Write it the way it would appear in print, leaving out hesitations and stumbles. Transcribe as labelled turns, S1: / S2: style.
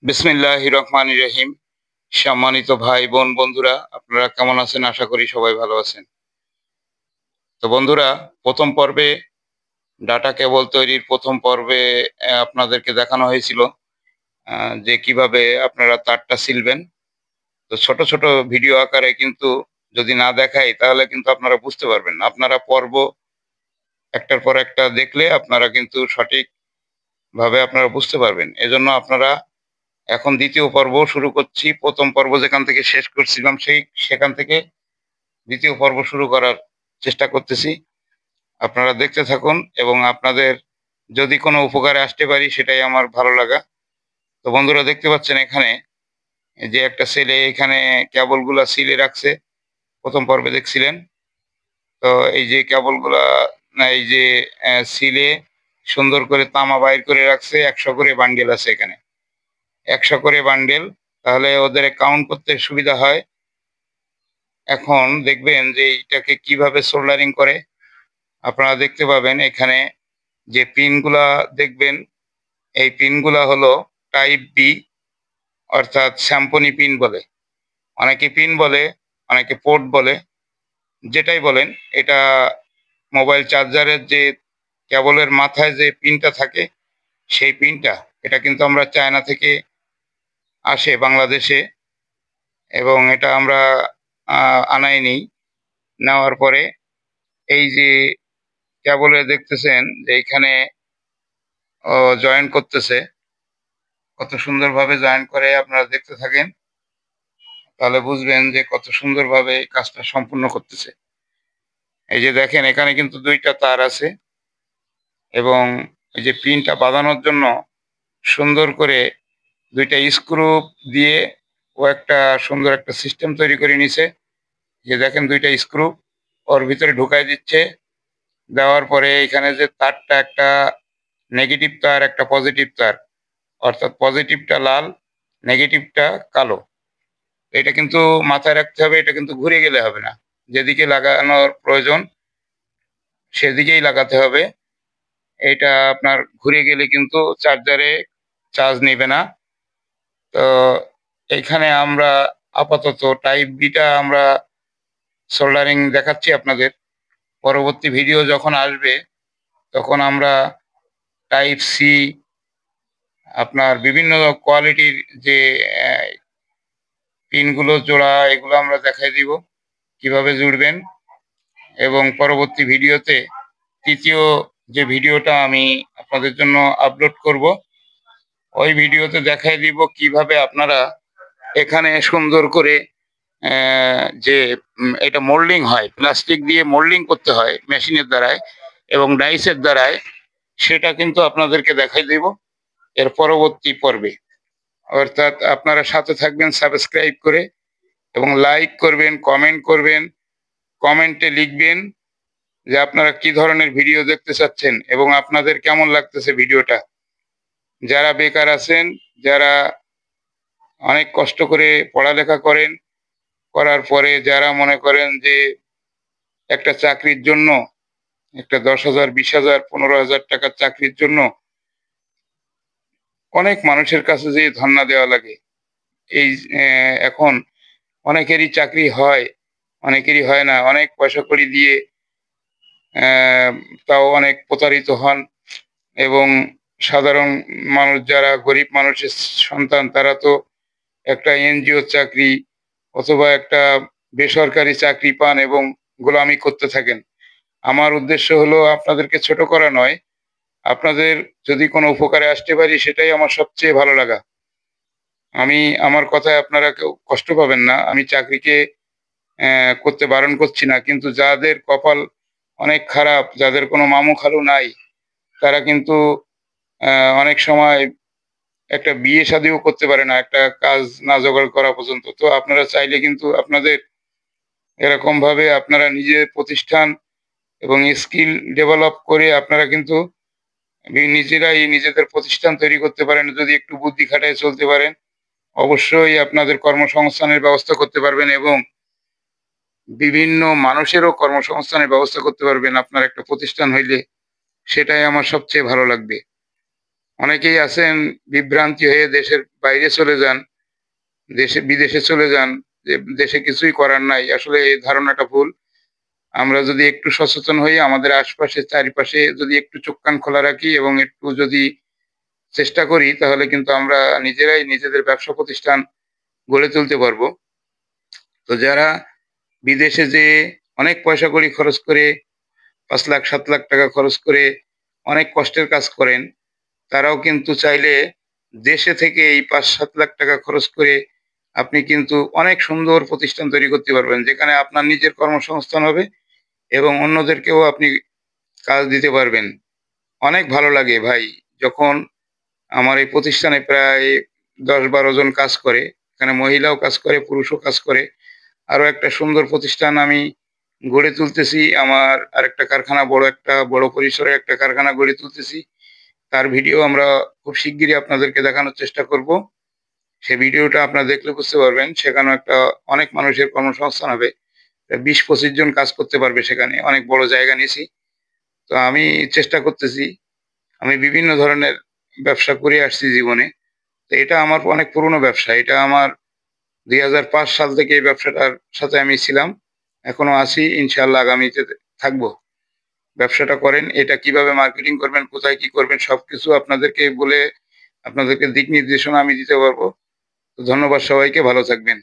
S1: বিসমিল্লাহির রহমানির রহিম। সম্মানিত ভাই বোন বন্ধুরা, আপনারা কেমন আছেন? আশা করি সবাই ভালো আছেন। তো বন্ধুরা, প্রথম পর্বে ডাটা কেবল তৈরির প্রথম পর্বে আপনাদেরকে দেখানো হয়েছিল যে কিভাবে আপনারা তারটা ছিলবেন। তো ছোট ছোট ভিডিও আকারে কিন্তু যদি না দেখাই তাহলে কিন্তু আপনারা বুঝতে পারবেন না। আপনারা পর্ব একটার পর একটা দেখলে আপনারা কিন্তু সঠিকভাবে আপনারা বুঝতে পারবেন। এজন্য আপনারা এখন দ্বিতীয় পর্ব শুরু করছি। প্রথম পর্ব যেখান থেকে শেষ করছিলাম সেখান থেকে দ্বিতীয় পর্ব শুরু করার চেষ্টা করতেছি। আপনারা দেখতে থাকুন এবং আপনাদের যদি কোনো উপকারে আসতে পারি সেটাই আমার ভালো লাগা। তো বন্ধুরা, দেখতে পাচ্ছেন এখানে যে একটা ছেলে এখানে কেবলগুলা সিলে রাখছে। প্রথম পর্বে দেখছিলেন। তো এই যে কেবলগুলা এই যে সিলে সুন্দর করে তামা বাইর করে রাখছে। ১০০ করে বান্ডেল আছে এখানে। ১০০ করে বান্ডেল, তাহলে ওদের কাউন্ট করতে সুবিধা হয়। এখন দেখবেন যে এইটাকে কিভাবে সোল্ডারিং করে। আপনারা দেখতে পাবেন এখানে যে পিনগুলা দেখবেন, এই পিনগুলা হলো টাইপ বি, অর্থাৎ স্যাম্পনি পিন বলে। অনেকে পিন বলে, অনেকে পোর্ট বলে, যেটাই বলেন। এটা মোবাইল চার্জারের যে কেবলের মাথায় যে পিনটা থাকে সেই পিনটা। এটা কিন্তু আমরা চায়না থেকে আসে বাংলাদেশে, এবং এটা আমরা আনাই নিই। নেওয়ার পরে এই যে কেবলে দেখতেছেন যে এইখানে জয়েন করতেছে, কত সুন্দরভাবে জয়েন করে। আপনারা দেখতে থাকেন, তাহলে বুঝবেন যে কত সুন্দরভাবে এই কাজটা সম্পূর্ণ করতেছে। এই যে দেখেন এখানে কিন্তু ২টা তার আছে, এবং এই যে পিনটা বাঁধানোর জন্য সুন্দর করে ২টা স্ক্রু দিয়ে ও একটা সুন্দর একটা সিস্টেম তৈরি করে নিছে। যে দেখেন ২টা স্ক্রু ওর ভিতরে ঢুকাই দিচ্ছে। দেওয়ার পরে এখানে যে তারটা, একটা নেগেটিভ তার, একটা পজিটিভ তার, অর্থাৎ পজিটিভটা লাল, নেগেটিভটা কালো। এটা কিন্তু মাথায় রাখতে হবে, এটা কিন্তু ঘুরে গেলে হবে না। যেদিকে লাগানোর প্রয়োজন সেদিকেই লাগাতে হবে। এটা আপনার ঘুরে গেলে কিন্তু চার্জারে চার্জ নেবে না। তো এইখানে আমরা আপাতত টাইপ বিটা আমরা সোল্ডারিং দেখাচ্ছি আপনাদের। পরবর্তী ভিডিও যখন আসবে তখন আমরা টাইপ সি, আপনার বিভিন্ন কোয়ালিটির যে পিনগুলো জোড়া, এগুলো আমরা দেখাই দিব কিভাবে জুড়বেন। এবং পরবর্তী ভিডিওতে তৃতীয় যে ভিডিওটা আমি আপনাদের জন্য আপলোড করব, ওই ভিডিওতে দেখাই দিব কিভাবে আপনারা এখানে সুন্দর করে যে এটা মোল্ডিং হয়, প্লাস্টিক দিয়ে মোল্ডিং করতে হয় মেশিনের দ্বারায় এবং ডাইসের দ্বারায়, সেটা কিন্তু আপনাদেরকে দেখাই দেব এর পরবর্তী পর্বে। অর্থাৎ আপনারা সাথে থাকবেন সাবস্ক্রাইব করে, এবং লাইক করবেন, কমেন্ট করবেন। কমেন্টে লিখবেন যে আপনারা কি ধরনের ভিডিও দেখতে চাচ্ছেন এবং আপনাদের কেমন লাগতেছে ভিডিওটা। যারা বেকার আছেন, যারা অনেক কষ্ট করে পড়ালেখা করেন, করার পরে যারা মনে করেন যে একটা চাকরির জন্য, একটা ১০,০০০, ২০,০০০, ১৫,০০০ টাকার চাকরির জন্য অনেক মানুষের কাছে যে ধর্ণা দেওয়া লাগে। এই এখন অনেকেরই চাকরি হয়, অনেকেরই হয় না। অনেক পয়সা কড়ি দিয়ে তাও অনেক প্রতারিত হন, এবং সাধারণ মানুষ, যারা গরিব মানুষের সন্তান, তারা তো একটা এনজিও চাকরি অথবা একটা বেসরকারি চাকরি পান এবং গোলামি করতে থাকেন। আমার উদ্দেশ্য হলো আপনাদেরকে ছোট করা নয়, আপনাদের যদি কোনো উপকারে আসতে পারি সেটাই আমার সবচেয়ে ভালো লাগা। আমি আমার কথায় আপনারা কেউ কষ্ট পাবেন না। আমি চাকরিকে করতে বারণ করছি না, কিন্তু যাদের কপাল অনেক খারাপ, যাদের কোনো মামু খালু নাই, তারা কিন্তু অনেক সময় একটা বিয়ে শাদিও করতে পারে না, একটা কাজ না জোগাড় করা পর্যন্ত। তো আপনারা চাইলে কিন্তু আপনাদের এরকম ভাবে আপনারা নিজের প্রতিষ্ঠান এবং স্কিল ডেভেলপ করে আপনারা কিন্তু নিজেরাই নিজেদের প্রতিষ্ঠান তৈরি করতে পারেন। যদি একটু বুদ্ধি খাটায় চলতে পারেন, অবশ্যই আপনাদের কর্মসংস্থানের ব্যবস্থা করতে পারবেন, এবং বিভিন্ন মানুষেরও কর্মসংস্থানের ব্যবস্থা করতে পারবেন আপনার একটা প্রতিষ্ঠান হইলে। সেটাই আমার সবচেয়ে ভালো লাগবে। অনেকেই আছেন বিভ্রান্তি হয়ে দেশের বাইরে চলে যান, বিদেশে চলে যান যে দেশে কিছুই করার নাই। আসলে এই ধারণাটা ভুল। আমরা যদি একটু সচেতন হই, আমাদের আশপাশে চারিপাশে যদি একটু চোখ কান খোলা রাখি এবং একটু যদি চেষ্টা করি, তাহলে কিন্তু আমরা নিজেরাই নিজেদের ব্যবসা প্রতিষ্ঠান গড়ে তুলতে পারবো। তো যারা বিদেশে যেয়ে অনেক পয়সা কড়ি খরচ করে ৫ লাখ ৭ লাখ টাকা খরচ করে অনেক কষ্টের কাজ করেন, তারাও কিন্তু চাইলে দেশে থেকে এই ৫-৭ লাখ টাকা খরচ করে আপনি কিন্তু অনেক সুন্দর প্রতিষ্ঠান তৈরি করতে পারবেন। যেখানে আপনার নিজের কর্মসংস্থান হবে এবং অন্যদেরকেও আপনি কাজ দিতে পারবেন। অনেক ভালো লাগে ভাই, যখন আমার এই প্রতিষ্ঠানে প্রায় ১০-১২ জন কাজ করে। এখানে মহিলাও কাজ করে, পুরুষও কাজ করে। আরো একটা সুন্দর প্রতিষ্ঠান আমি গড়ে তুলতেছি। আমার আরেকটা কারখানা, বড় পরিসরে একটা কারখানা গড়ে তুলতেছি। তার ভিডিও আমরা খুব শিগগিরই আপনাদেরকে দেখানোর চেষ্টা করব। সে ভিডিওটা আপনারা দেখলে বুঝতে পারবেন। সেখানেও অনেক মানুষের কর্মসংস্থান হবে। ২০-২৫ জন কাজ করতে পারবে সেখানে। অনেক বড় জায়গা নিছি। তো আমি চেষ্টা করতেছি। আমি বিভিন্ন ধরনের ব্যবসা করে আসছি জীবনে। তো এটা আমার অনেক পুরনো ব্যবসা। এটা আমার ২০০৫ সাল থেকে এই ব্যবসাটার সাথে আমি ছিলাম। এখনো আছি। ইনশাআল্লাহ আগামীতে থাকবো। ব্যবসাটা করেন। এটা কিভাবে মার্কেটিং করবেন, কোথায় কি করবেন সবকিছু আপনাদেরকে বলে আপনাদেরকে দিক নির্দেশনা আমি দিতে পারবো। তো ধন্যবাদ সবাইকে, ভালো থাকবেন।